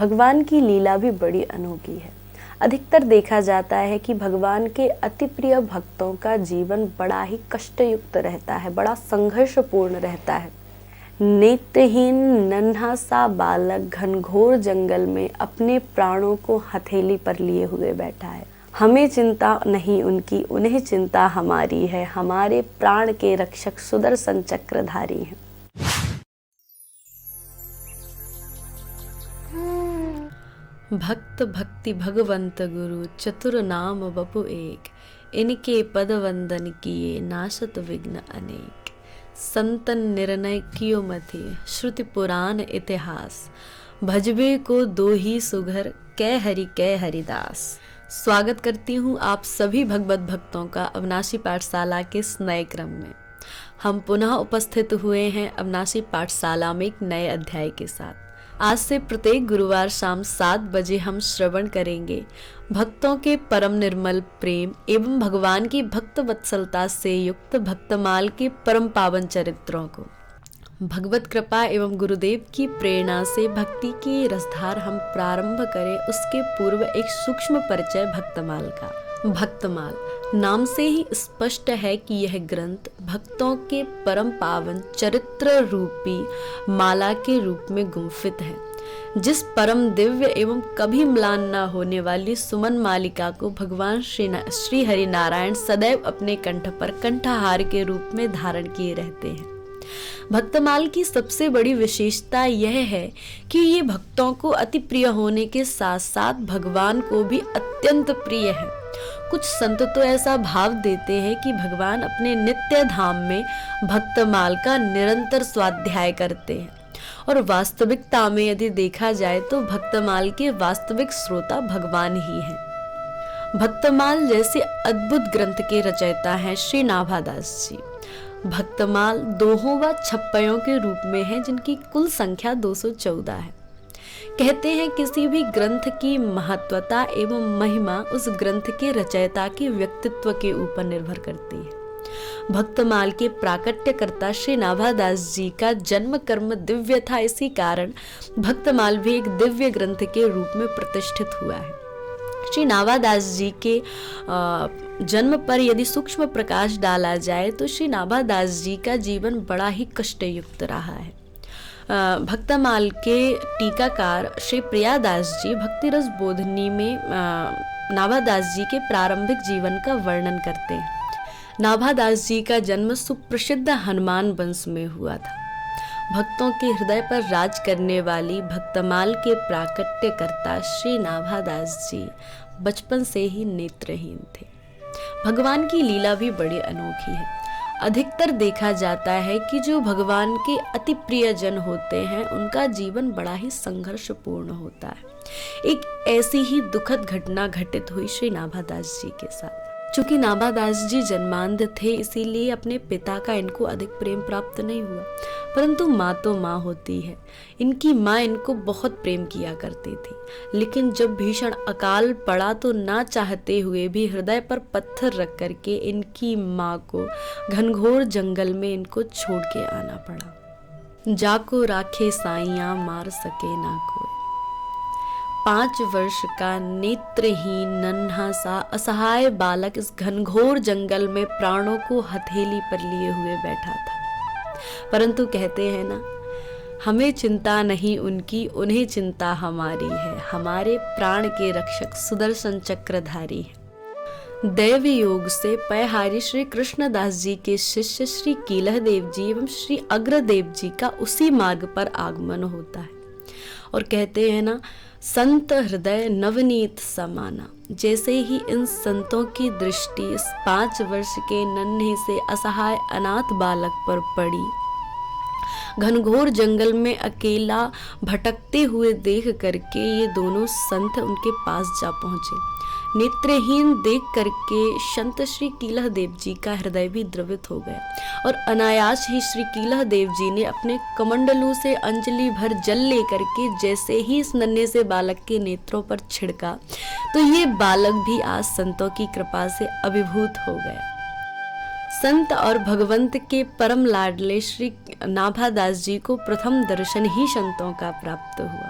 भगवान की लीला भी बड़ी अनोखी है। अधिकतर देखा जाता है कि भगवान के अति प्रिय भक्तों का जीवन बड़ा ही कष्टयुक्त रहता है, बड़ा संघर्षपूर्ण रहता है। नेत्रहीन नन्हा सा बालक घनघोर जंगल में अपने प्राणों को हथेली पर लिए हुए बैठा है। हमें चिंता नहीं उनकी, उन्हें चिंता हमारी है। हमारे प्राण के रक्षक सुदर्शन चक्रधारी हैं। भक्त भक्ति भगवंत गुरु चतुर नाम बपु एक, इनके पद वंदन किए नाशत विघ्न अनेक। संतन निर्णय कियो मति श्रुति पुराण इतिहास, भजबे को दो ही सुघर कै हरिदास। स्वागत करती हूँ आप सभी भगवत भक्तों का अविनाशी पाठशाला के इस नए क्रम में। हम पुनः उपस्थित हुए हैं अविनाशी पाठशाला में एक नए अध्याय के साथ। आज से प्रत्येक गुरुवार शाम 7 बजे हम श्रवण करेंगे भक्तों के परम निर्मल प्रेम एवं भगवान की भक्त वत्सलता से युक्त भक्तमाल के परम पावन चरित्रों को। भगवत कृपा एवं गुरुदेव की प्रेरणा से भक्ति की रसधार हम प्रारंभ करें, उसके पूर्व एक सूक्ष्म परिचय भक्तमाल का। भक्तमाल नाम से ही स्पष्ट है कि यह ग्रंथ भक्तों के परम पावन चरित्र रूपी माला के रूप में गुम्फित है, जिस परम दिव्य एवं कभी म्लान न होने वाली सुमन मालिका को भगवान श्री हरि नारायण सदैव अपने कंठ पर कंठहार के रूप में धारण किए रहते हैं। भक्तमाल की सबसे बड़ी विशेषता यह है कि ये भक्तों को अति प्रिय होने के साथ साथ भगवान को भी अत्यंत प्रिय है। कुछ संत तो ऐसा भाव देते हैं कि भगवान अपने नित्य धाम में भक्तमाल का निरंतर स्वाध्याय करते हैं, और वास्तविकता में यदि देखा जाए तो भक्तमाल के वास्तविक श्रोता भगवान ही हैं। भक्तमाल जैसे अद्भुत ग्रंथ के रचयिता हैं श्री नाभादास जी। भक्तमाल दोहों व छप्पयों के रूप में है, जिनकी कुल संख्या 214 है। कहते हैं किसी भी ग्रंथ की महत्वता एवं महिमा उस ग्रंथ के रचयिता के व्यक्तित्व के ऊपर निर्भर करती है। भक्तमाल के प्राकट्यकर्ता श्री नाभादास जी का जन्म कर्म दिव्य था, इसी कारण भक्तमाल भी एक दिव्य ग्रंथ के रूप में प्रतिष्ठित हुआ है। श्री नाभादास जी के जन्म पर यदि सूक्ष्म प्रकाश डाला जाए तो श्री नाभादास जी का जीवन बड़ा ही कष्टयुक्त रहा है। भक्तमाल के टीकाकार श्री प्रियादास जी भक्ति रस बोधनी में नाभादास जी के प्रारंभिक जीवन का वर्णन करते हैं। नाभादास जी का जन्म सुप्रसिद्ध हनुमान वंश में हुआ था। भक्तों के हृदय पर राज करने वाली भक्तमाल के प्राकट्यकर्ता श्री नाभादास जी बचपन से ही नेत्रहीन थे। भगवान की लीला भी बड़ी अनोखी है। अधिकतर देखा जाता है कि जो भगवान के अति प्रिय जन होते हैं उनका जीवन बड़ा ही संघर्षपूर्ण होता है। एक ऐसी ही दुखद घटना घटित हुई श्री नाभादास जी के साथ। चूंकि नाभादास जी जन्मांध थे, इसीलिए अपने पिता का इनको अधिक प्रेम प्राप्त नहीं हुआ, परंतु माँ तो माँ होती है। इनकी माँ इनको बहुत प्रेम किया करती थी, लेकिन जब भीषण अकाल पड़ा तो ना चाहते हुए भी हृदय पर पत्थर रख करके इनकी माँ को घनघोर जंगल में इनको छोड़ के आना पड़ा। जाको राखे साइयां मार सके ना कोई। 5 वर्ष का नेत्रहीन नन्हा सा असहाय बालक इस घनघोर जंगल में प्राणों को हथेली पर लिए हुए बैठा था। परंतु कहते हैं ना, हमें चिंता नहीं उनकी, उन्हें चिंता हमारी है। हमारे प्राण के रक्षक सुदर्शन चक्रधारी है। दैवी योग से पयहारी श्री कृष्णदास जी के शिष्य श्री कीलह देव जी एवं श्री अग्रदेव जी का उसी मार्ग पर आगमन होता है। और कहते हैं ना, संत हृदय नवनीत समाना। जैसे ही इन संतों की दृष्टि इस 5 वर्ष के नन्हे से असहाय अनाथ बालक पर पड़ी, घनघोर जंगल में अकेला भटकते हुए देख करके ये दोनों संत उनके पास जा पहुंचे। नेत्रहीन देख करके संत श्री कीलह देव जी का हृदय भी द्रवित हो गया, और अनायास ही श्री कीलह देव जी ने अपने कमंडलू से अंजलि भर जल लेकर के जैसे ही इस नन्हे से बालक के नेत्रों पर छिड़का, तो ये बालक भी आज संतों की कृपा से अभिभूत हो गया। संत और भगवंत के परम लाडले श्री नाभादास जी को प्रथम दर्शन ही संतों का प्राप्त हुआ।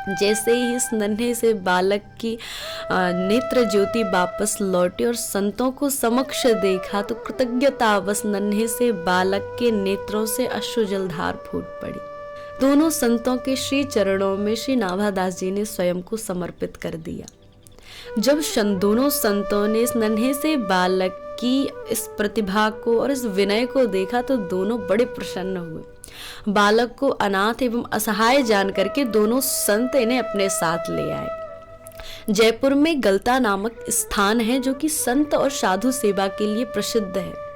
जैसे ही इस नन्हे से बालक की नेत्र ज्योति वापस लौटी और संतों को समक्ष देखा तो कृतज्ञतावश नन्हे से बालक के नेत्रों से अश्रु जलधार फूट पड़ी। दोनों संतों के श्री चरणों में श्री नाभादास जी ने स्वयं को समर्पित कर दिया। जब दोनों संतों ने इस नन्हे से बालक की इस प्रतिभा को और इस विनय को देखा तो दोनों बड़े प्रसन्न हुए। बालक को अनाथ एवं असहाय जान करके दोनों संत इन्हें अपने साथ ले आए। जयपुर में गलता नामक स्थान है जो कि संत और साधु सेवा के लिए प्रसिद्ध है।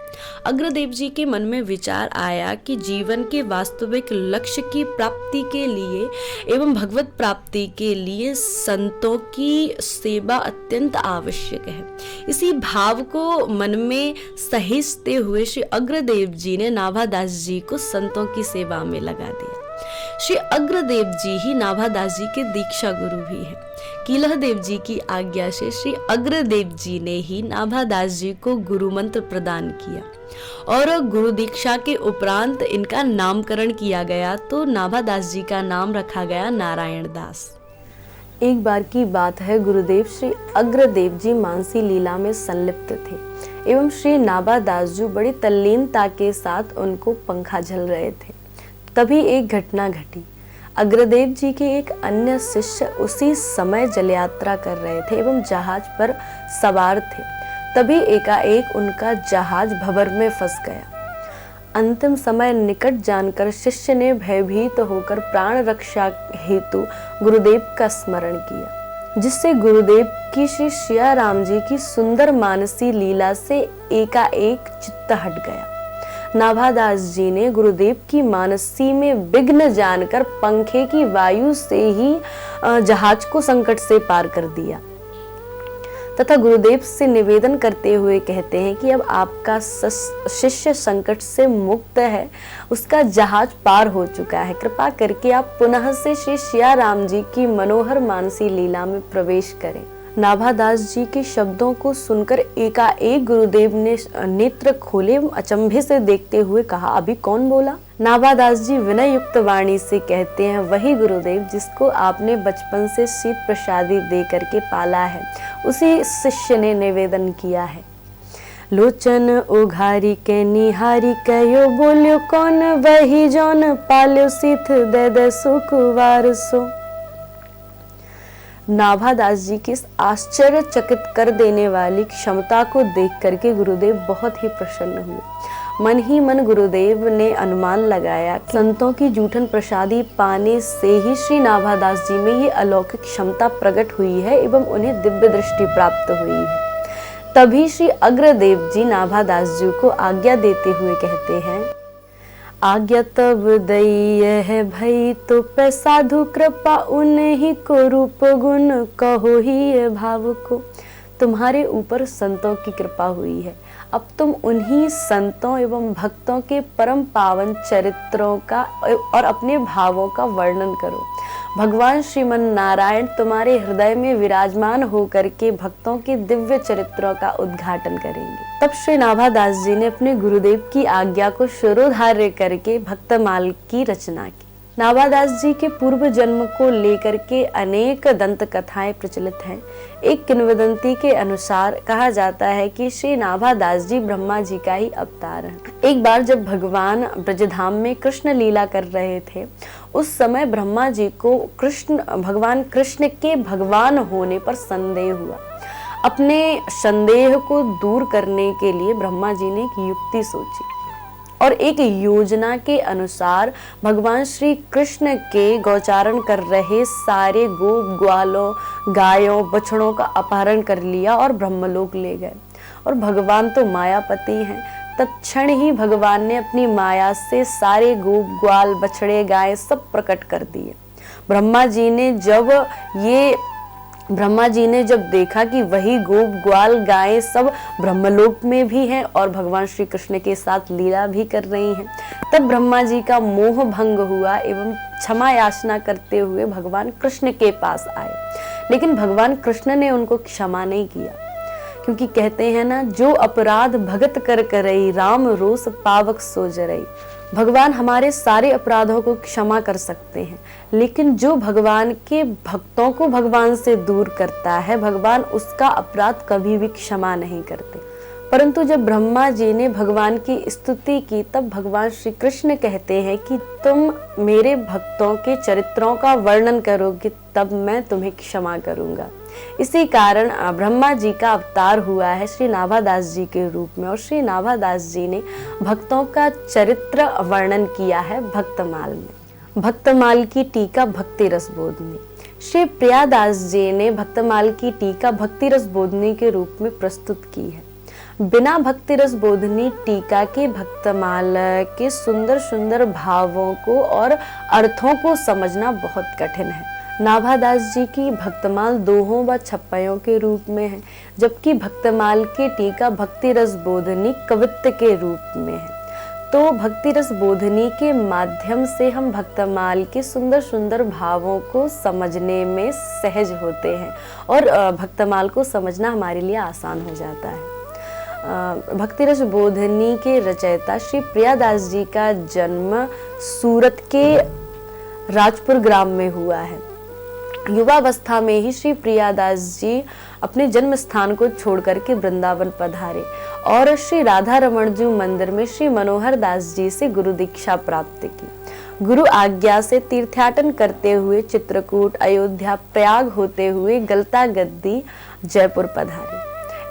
अग्रदेव जी के मन में विचार आया कि जीवन के वास्तविक लक्ष्य की प्राप्ति के लिए एवं भगवत प्राप्ति के लिए संतों की सेवा अत्यंत आवश्यक है। इसी भाव को मन में सहेजते हुए श्री अग्रदेव जी ने नाभादास जी को संतों की सेवा में लगा दिया। श्री अग्रदेव जी ही नाभादास जी के दीक्षा गुरु भी हैं। कीलह देव जी की आज्ञा से श्री अग्रदेव जी ने ही नाभादास जी को गुरु मंत्र प्रदान किया और गुरु दीक्षा के उपरांत इनका नामकरण किया गया तो नाभादास जी का नाम रखा गया नारायण दास। एक बार की बात है, गुरुदेव श्री अग्रदेव जी मानसी लीला में संलिप्त थे एवं श्री नाभादास जी बड़ी तल्लीनता के साथ उनको पंखा झल रहे थे। तभी एक घटना घटी। अग्रदेव जी के एक अन्य शिष्य उसी समय जल यात्रा कर रहे थे एवं जहाज पर सवार थे। तभी एकाएक उनका जहाज भंवर में फंस गया। अंतिम समय निकट जानकर शिष्य ने भयभीत होकर प्राण रक्षा हेतु गुरुदेव का स्मरण किया, जिससे गुरुदेव की श्री सिया राम जी की सुंदर मानसी लीला से एकाएक चित्त हट गया। नाभादास जी ने गुरुदेव की मानसी में विघ्न जानकर पंखे की वायु से ही जहाज को संकट से पार कर दिया तथा गुरुदेव से निवेदन करते हुए कहते हैं कि अब आपका शिष्य संकट से मुक्त है, उसका जहाज पार हो चुका है। कृपा करके आप पुनः से श्री सिया राम जी की मनोहर मानसी लीला में प्रवेश करें। नाभादास जी के शब्दों को सुनकर एकाएक गुरुदेव ने नेत्र खोले, अचंभे से देखते हुए कहा, अभी कौन बोला? नाभादास जी विनय युक्त वाणी से कहते हैं, वही गुरुदेव जिसको आपने बचपन से शीत प्रसादी दे करके पाला है, उसी शिष्य ने निवेदन किया है। लोचन उघारी के निहारी कयो बोल्यो कौन, वही जौन पाल्यो सिथ दे दे सुकुवार सो। नाभादास जी की इस आश्चर्यचकित कर देने वाली क्षमता को देख करके गुरुदेव बहुत ही प्रसन्न हुए। मन ही मन गुरुदेव ने अनुमान लगाया, संतों की जूठन प्रसादी पाने से ही श्री नाभादास जी में ये अलौकिक क्षमता प्रकट हुई है एवं उन्हें दिव्य दृष्टि प्राप्त हुई है। तभी श्री अग्रदेव जी नाभादास जी को आज्ञा देते हुए कहते हैं, आज्ञा तब दई है भई तो पे साधु कृपा उन्हीं को रूप गुण कहो ही भाव को। तुम्हारे ऊपर संतों की कृपा हुई है, अब तुम उन्हीं संतों एवं भक्तों के परम पावन चरित्रों का और अपने भावों का वर्णन करो। भगवान श्रीमन नारायण तुम्हारे हृदय में विराजमान होकर के भक्तों के दिव्य चरित्रों का उद्घाटन करेंगे। तब श्री नाभादास जी ने अपने गुरुदेव की आज्ञा को शिरोधार्य करके भक्तमाल की रचना की। नाभादास जी के पूर्व जन्म को लेकर के अनेक दंत कथाएं प्रचलित हैं। एक किंवदंती के अनुसार कहा जाता है कि श्री नाभादास जी ब्रह्मा जी का ही अवतार है। एक बार जब भगवान ब्रजधाम में कृष्ण लीला कर रहे थे, उस समय ब्रह्मा जी को भगवान कृष्ण के भगवान होने पर संदेह हुआ। अपने संदेह को दूर करने के लिए ब्रह्मा जी ने एक युक्ति सोची और एक योजना के अनुसार भगवान श्री कृष्ण के गोचारण कर रहे सारे गो ग्वालों, गायों, बछड़ों का अपहरण कर लिया और ब्रह्मलोक ले गए। और भगवान तो मायापति हैं, तत्क्षण ही भगवान ने अपनी माया से सारे गो ग्वाल, बछड़े, गाय सब प्रकट कर दिए। ब्रह्मा जी ने जब देखा कि वही गोप, ग्वाल, गायें सब ब्रह्मलोक में भी हैं और भगवान श्री कृष्ण के साथ लीला भी कर रही हैं, तब ब्रह्मा जी का मोह भंग हुआ एवं क्षमा याचना करते हुए भगवान कृष्ण के पास आए। लेकिन भगवान कृष्ण ने उनको क्षमा नहीं किया, क्योंकि कहते हैं ना, जो अपराध भगत कर करई, राम रोष पावक सो जरई। भगवान हमारे सारे अपराधों को क्षमा कर सकते हैं, लेकिन जो भगवान के भक्तों को भगवान से दूर करता है, भगवान उसका अपराध कभी भी क्षमा नहीं करते। परंतु जब ब्रह्मा जी ने भगवान की स्तुति की, तब भगवान श्री कृष्ण कहते हैं कि तुम मेरे भक्तों के चरित्रों का वर्णन करोगे, तब मैं तुम्हें क्षमा करूंगा। इसी कारण ब्रह्मा जी का अवतार हुआ है श्री नाभादास जी के रूप में, और श्री नाभादास जी ने भक्तों का चरित्र वर्णन किया है भक्तमाल में। भक्तमाल की टीका भक्ति रस बोधनी। श्री प्रियादास जी ने भक्तमाल की टीका भक्ति रस बोधनी के रूप में प्रस्तुत की है। बिना भक्ति रस बोधनी टीका के भक्तमाल के सुंदर सुंदर भावों को और अर्थों को समझना बहुत कठिन है। नाभादास जी की भक्तमाल दोहों व छप्पयों के रूप में है, जबकि भक्तमाल की टीका भक्ति रस बोधनी कवित्त के रूप में है। तो भक्ति रस बोधनी के माध्यम से हम भक्तमाल के सुंदर सुंदर भावों को समझने में सहज होते हैं और भक्तमाल को समझना हमारे लिए आसान हो जाता है। भक्ति रस बोधनी के रचयिता श्री प्रियादास जी का जन्म सूरत के राजपुर ग्राम में हुआ है। युवावस्था में ही श्री प्रियादास जी अपने जन्म स्थान को छोड़कर के वृंदावन पधारे और श्री राधा रमण जी मंदिर में श्री मनोहर दास जी से गुरु दीक्षा प्राप्त की। गुरु आज्ञा से तीर्थयाटन करते हुए चित्रकूट, अयोध्या, प्रयाग होते हुए गलता गद्दी, जयपुर पधारे।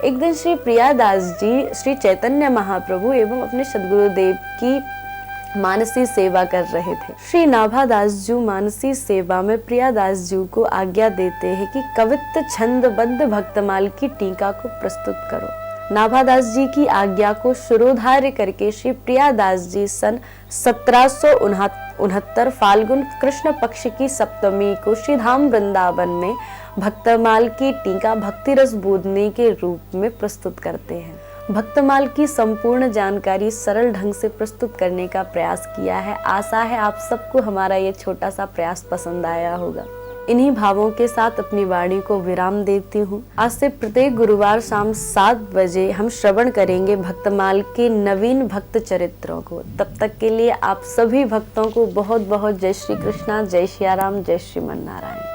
एक दिन श्री प्रियादास जी श्री चैतन्य महाप्रभु एवं अपने सद्गुरुदेव की मानसी सेवा कर रहे थे। श्री नाभादास जी मानसी सेवा में प्रियादास जी को आज्ञा देते हैं कि कवित्त छंदबद्ध भक्तमाल की टीका को प्रस्तुत करो। नाभादास जी की आज्ञा को शिरोधार्य करके श्री प्रियादास जी सन 1769 फाल्गुन कृष्ण पक्ष की सप्तमी को श्री धाम वृंदावन में भक्तमाल की टीका भक्ति रस बोधनी के रूप में प्रस्तुत करते हैं। भक्तमाल की संपूर्ण जानकारी सरल ढंग से प्रस्तुत करने का प्रयास किया है। आशा है आप सबको हमारा ये छोटा सा प्रयास पसंद आया होगा। इन्हीं भावों के साथ अपनी वाणी को विराम देती हूँ। आज से प्रत्येक गुरुवार शाम 7 बजे हम श्रवण करेंगे भक्तमाल के नवीन भक्त चरित्रों को। तब तक के लिए आप सभी भक्तों को बहुत बहुत जय श्री कृष्णा, जय श्री राम, जय श्रीमन नारायण।